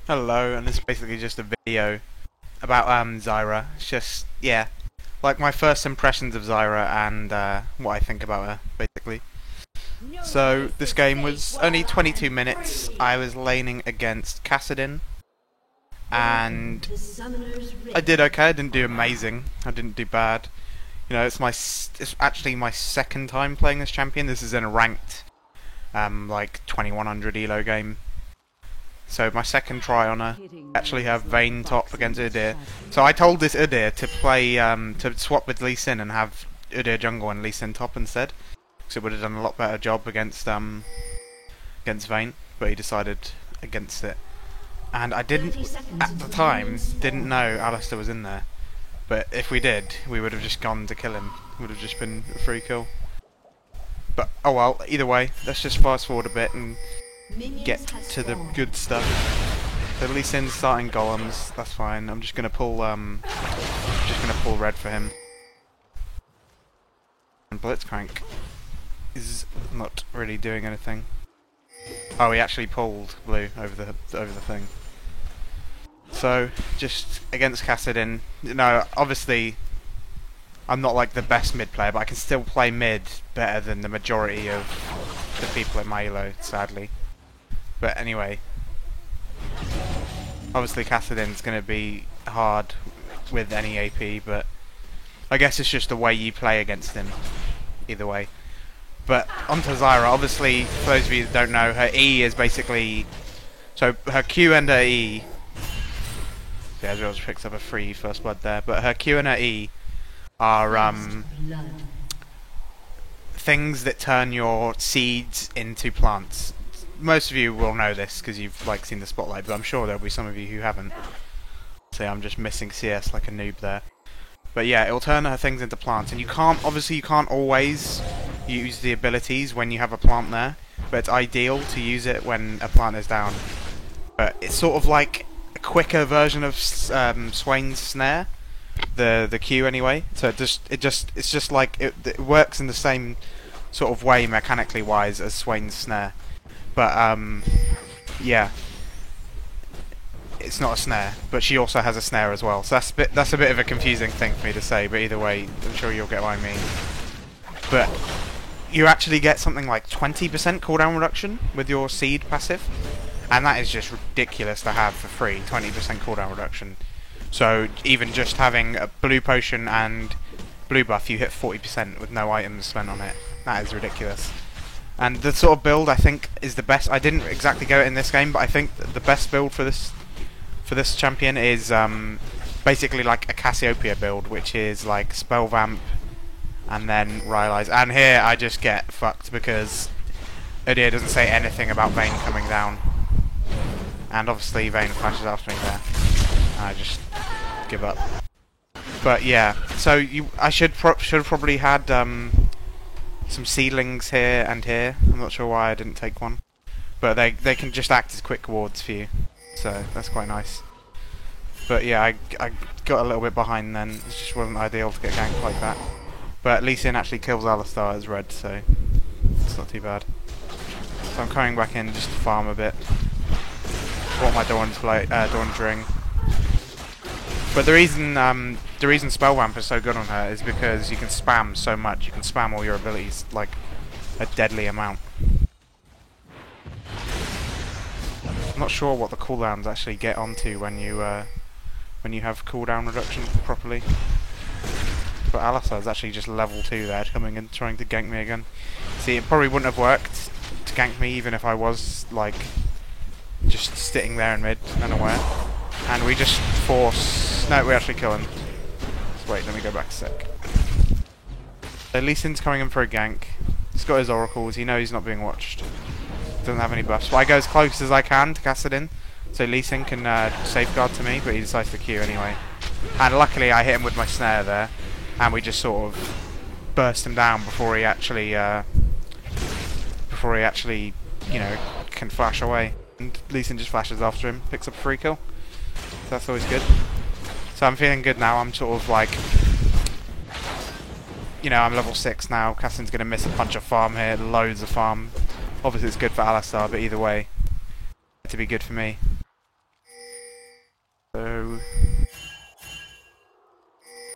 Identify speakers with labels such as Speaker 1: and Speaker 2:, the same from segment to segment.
Speaker 1: Hello, and this is basically just a video about Zyra. It's just, yeah, like my first impressions of Zyra and what I think about her, basically. So this game was only 22 minutes. I was laning against Kassadin, and I did okay. I didn't do amazing. I didn't do bad. You know, it's actually my second time playing this champion. This is in a ranked, like 2100 elo game. So my second try on her, actually have Vayne top against Udyr. So I told this Udyr to play, to swap with Lee Sin and have Udyr jungle and Lee Sin top instead, because it would have done a lot better job against Vayne. But he decided against it, and I didn't at the time didn't know Alistar was in there. But if we did, we would have just gone to kill him. It would have just been a free kill. But oh well. Either way, let's just fast forward a bit and get to the good stuff. So Lee Sin's starting golems, that's fine. I'm just gonna pull red for him. And Blitzcrank is not really doing anything. Oh, he actually pulled blue over the thing. So just against Kassadin, you know, obviously I'm not like the best mid player, but I can still play mid better than the majority of the people in my elo, sadly. But anyway, obviously Kassadin's going to be hard with any AP, but I guess it's just the way you play against him, either way. But onto Zyra, obviously, for those of you that don't know, her E is basically... So her Q and her E... Yeah, Ezreal just picks up a free first blood there, but her Q and her E are things that turn your seeds into plants. Most of you will know this because you've like seen the spotlight, but I'm sure there'll be some of you who haven't. So I'm just missing CS like a noob there. But yeah, it'll turn her things into plants, and you can't always use the abilities when you have a plant there, but it's ideal to use it when a plant is down. But it's sort of like a quicker version of Swain's snare, the Q anyway. So it's just like it works in the same sort of way mechanically wise as Swain's snare. But yeah, it's not a snare, but she also has a snare as well. So that's a bit of a confusing thing for me to say. But either way, I'm sure you'll get what I mean. But you actually get something like 20% cooldown reduction with your seed passive, and that is just ridiculous to have for free. 20% cooldown reduction. So even just having a blue potion and blue buff, you hit 40% with no items spent on it. That is ridiculous. And the sort of build I think is the best. I didn't exactly go it in this game, but I think the best build for this champion is basically like a Cassiopeia build, which is like spell vamp and then Rylai's. And here I just get fucked because Udyr doesn't say anything about Vayne coming down, and obviously Vayne flashes after me there. And I just give up. But yeah, so I should have probably had some seedlings here and here. I'm not sure why I didn't take one, but they can just act as quick wards for you, so that's quite nice. But yeah, I got a little bit behind then. It just wasn't ideal to get ganked like that. But Lee Sin actually kills Alistar as red, so it's not too bad. So I'm coming back in just to farm a bit. What my Dawn's Ring. But the reason Spell Vamp is so good on her is because you can spam so much. You can spam all your abilities like a deadly amount. I'm not sure what the cooldowns actually get onto when you have cooldown reduction properly. But Alistar is actually just level 2 there, coming and trying to gank me again. See, it probably wouldn't have worked to gank me even if I was like just sitting there in mid, unaware. And we just force... No, we actually kill him. Just wait, let me go back a sec. So Lee Sin's coming in for a gank. He's got his oracles, he knows he's not being watched. Doesn't have any buffs. But I go as close as I can to Kassadin, so Lee Sin can safeguard to me, but he decides to Q anyway. And luckily I hit him with my snare there, and we just sort of burst him down before he actually, you know, can flash away. And Lee Sin just flashes after him, picks up a free kill. So that's always good. So I'm feeling good now. I'm sort of like, you know, I'm level 6 now. Kassadin's going to miss a bunch of farm here, loads of farm. Obviously it's good for Alistar, but either way, to be good for me. So,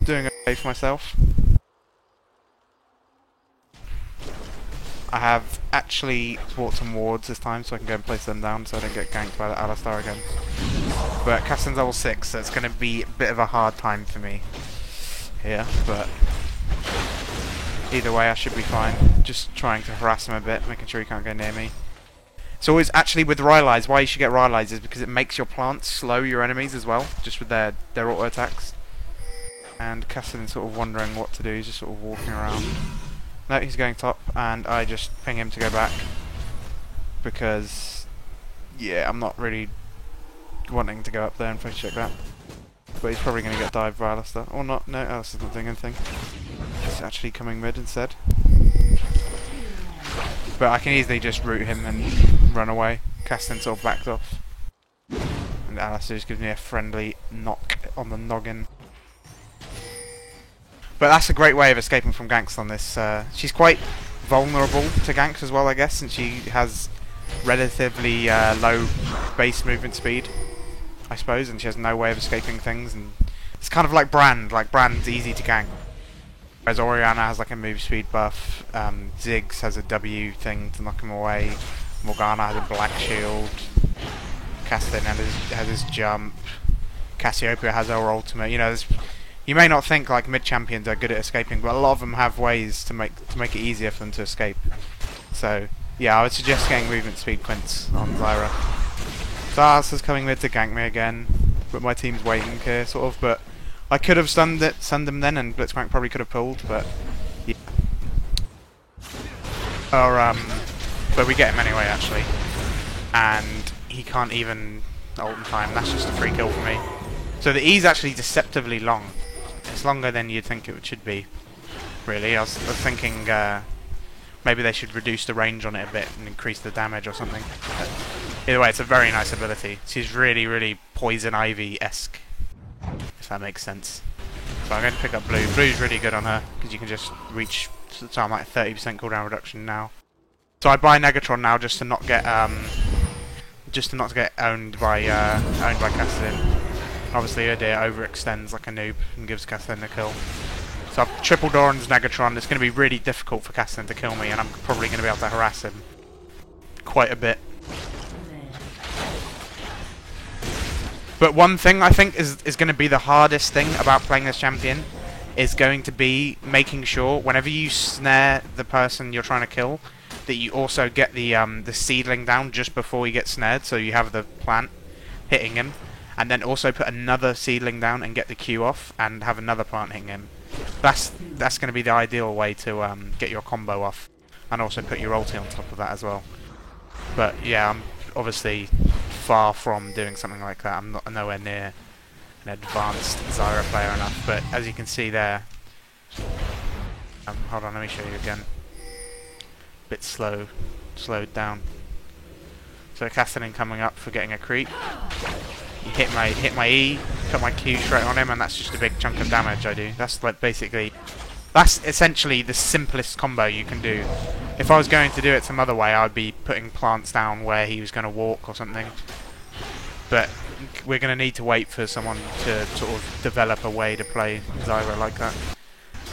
Speaker 1: doing okay for myself. I have actually bought some wards this time so I can go and place them down so I don't get ganked by the Alistar again. But Cassian's level 6, so it's going to be a bit of a hard time for me here, but either way I should be fine. Just trying to harass him a bit, making sure he can't go near me. It's always, actually with Rylai's, why you should get Rylai's is because it makes your plants slow your enemies as well, just with their auto attacks. And Cassian's sort of wondering what to do, he's just sort of walking around. No, he's going top, and I just ping him to go back. Because, yeah, I'm not really wanting to go up there and face check that. But he's probably going to get dived by Alistar. Or not, no, Alistar's not doing anything. He's actually coming mid instead. But I can easily just root him and run away. Cassian sort of backed off. And Alistar just gives me a friendly knock on the noggin. But that's a great way of escaping from ganks on this. She's quite vulnerable to ganks as well, I guess, since she has relatively low base movement speed, I suppose, and she has no way of escaping things. And it's kind of like Brand. Like Brand's easy to gank, whereas Orianna has like a move speed buff. Ziggs has a W thing to knock him away. Morgana has a black shield. Cassian has his jump. Cassiopeia has her ultimate. You know, you may not think like mid champions are good at escaping, but a lot of them have ways to make it easier for them to escape. So yeah, I would suggest getting movement speed quints on Zyra. Zars is coming mid to gank me again, but my team's waiting here, sort of. But I could have stunned him then, and Blitzcrank probably could have pulled, but yeah. But we get him anyway, actually, and he can't even ult in time. That's just a free kill for me. So the E's actually deceptively long. It's longer than you'd think it should be, really. I was thinking maybe they should reduce the range on it a bit and increase the damage or something. But either way, it's a very nice ability. She's really, really Poison Ivy-esque, if that makes sense. So I'm going to pick up Blue. Blue's really good on her, because you can just reach, so I'm like 30% cooldown reduction now. So I buy Negatron now just to not get owned by Cassian. Obviously Udyr overextends like a noob and gives Cassian the kill. So I've triple Doran's Negatron. It's going to be really difficult for Cassian to kill me, and I'm probably going to be able to harass him quite a bit. But one thing I think is going to be the hardest thing about playing this champion is going to be making sure whenever you snare the person you're trying to kill that you also get the seedling down just before he gets snared, so you have the plant hitting him. And then also put another seedling down and get the Q off, and have another plant hitting him. That's going to be the ideal way to get your combo off, and also put your ulti on top of that as well. But yeah, I'm obviously far from doing something like that. I'm nowhere near an advanced Zyra player enough. But as you can see there, hold on, let me show you again. Bit slowed down. So Cassian coming up for getting a creep. You hit my E, put my Q straight on him, and that's just a big chunk of damage I do. That's like that's essentially the simplest combo you can do. If I was going to do it some other way, I'd be putting plants down where he was going to walk or something. But we're going to need to wait for someone to sort of develop a way to play Zyra like that,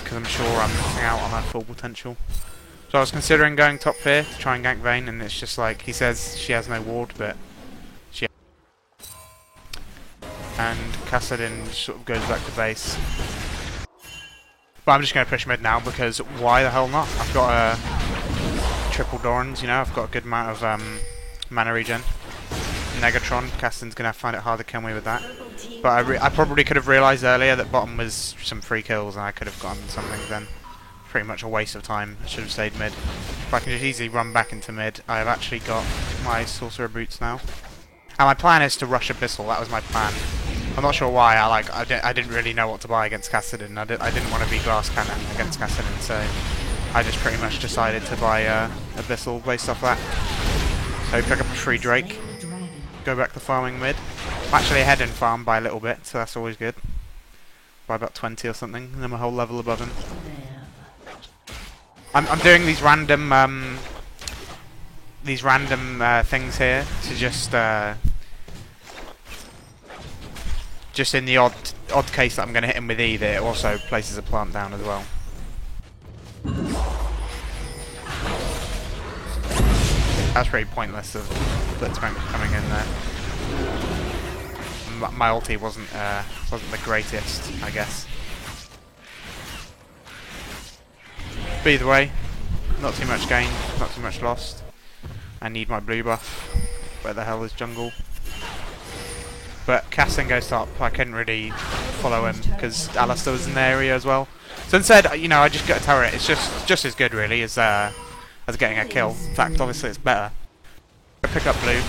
Speaker 1: because I'm sure I'm missing out on her full potential. So I was considering going top here to try and gank Vayne, and it's just like, he says she has no ward, but she has. And Cassian sort of goes back to base. But I'm just going to push mid now, because why the hell not? I've got triple Dorans, you know, I've got a good amount of mana regen. Negatron, Cassian's going to find it hard to kill me with that. But I probably could have realised earlier that bottom was some free kills, and I could have gotten something then. Pretty much a waste of time. I should have stayed mid. If I can just easily run back into mid. I have actually got my Sorcerer Boots now. And my plan is to rush Abyssal. That was my plan. I'm not sure why. I didn't really know what to buy against Cassian. I didn't want to be Glass Cannon against Cassian, so I just pretty much decided to buy Abyssal based off that. So pick up a free Drake. Go back to farming mid. I'm actually ahead in farm by a little bit, so that's always good. By about 20 or something, and I'm a whole level above him. I'm doing these random things here to just just in the odd case that I'm going to hit him with E, that it also places a plant down as well. That's pretty pointless of Blitzcrank coming in there. My ulti wasn't the greatest, I guess. But either way, not too much gained, not too much lost. I need my blue buff. Where the hell is jungle? But Cassian goes top. I couldn't really follow him because Alistar was in the area as well. So instead, you know, I just got a turret. It's just as good really as getting a kill. In fact, obviously it's better. I pick up blue.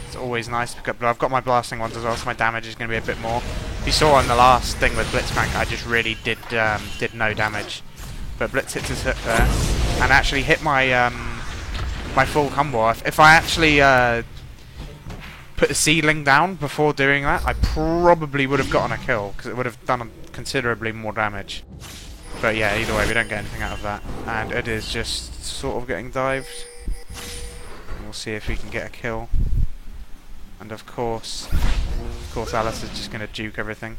Speaker 1: It's always nice to pick up blue. I've got my blasting ones as well, so my damage is going to be a bit more. You saw on the last thing with Blitzcrank, I just really did no damage. But Blitz hits his hook there, and actually hit my my full combo. If I actually put the seedling down before doing that, I probably would have gotten a kill, because it would have done considerably more damage. But yeah, either way, we don't get anything out of that. And it is just sort of getting dived. And we'll see if we can get a kill. And of course Alice is just going to juke everything.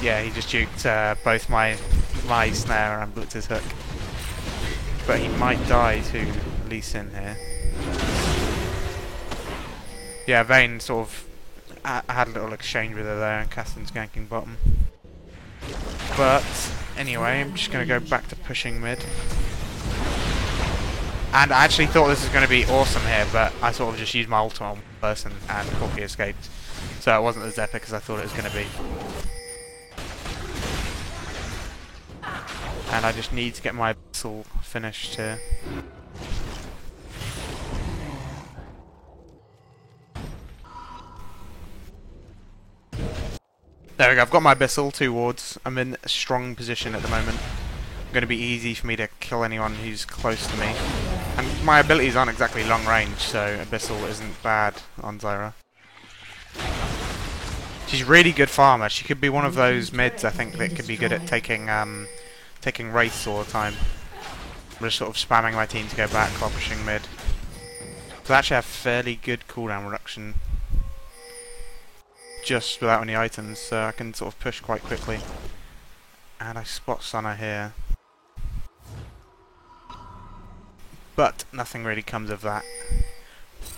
Speaker 1: Yeah, he just juked both my snare and Blitz's hook. But he might die to Lee Sin here. Yeah, Vayne sort of had a little exchange with her there, and Cassian's ganking bottom. But anyway, I'm just going to go back to pushing mid. And I actually thought this was going to be awesome here, but I sort of just used my ult on one person and Corki escaped. So it wasn't as epic as I thought it was going to be. And I just need to get my Abyssal finished here. There we go, I've got my Abyssal, 2 wards. I'm in a strong position at the moment. It's going to be easy for me to kill anyone who's close to me. And my abilities aren't exactly long range, so Abyssal isn't bad on Zyra. She's really good farmer. She could be one of those mids, I think, that could be good at taking wraiths all the time. I'm just sort of spamming my team to go back while pushing mid. So I actually have fairly good cooldown reduction just without any items, so I can sort of push quite quickly. And I spot Sunna here. But nothing really comes of that.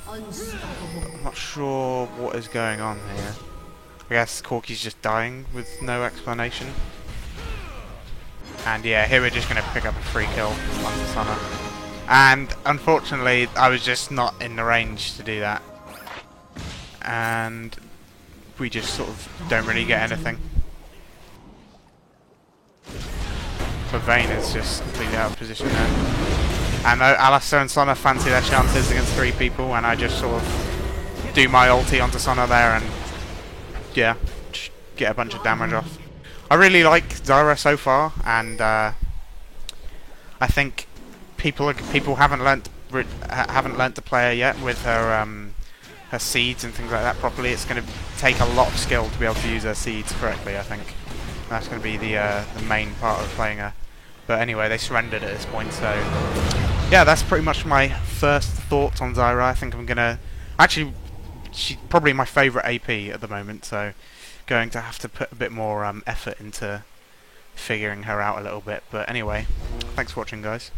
Speaker 1: I'm not sure what is going on here. I guess Corki's just dying with no explanation. And yeah, here we're just going to pick up a free kill onto Sunna. And unfortunately, I was just not in the range to do that. And we just sort of don't really get anything. But Vayne is just completely out of position there. And Alistar and Sunna fancy their chances against 3 people, and I just sort of do my ulti onto Sunna there and yeah, just get a bunch of damage off. I really like Zyra so far, and I think people haven't learnt to play her yet with her her seeds and things like that properly. It's going to take a lot of skill to be able to use her seeds correctly, I think. That's going to be the main part of playing her. But anyway, they surrendered at this point, so yeah, that's pretty much my first thoughts on Zyra. I think I'm going to... Actually, she's probably my favourite AP at the moment, so going to have to put a bit more effort into figuring her out a little bit. But anyway, thanks for watching, guys.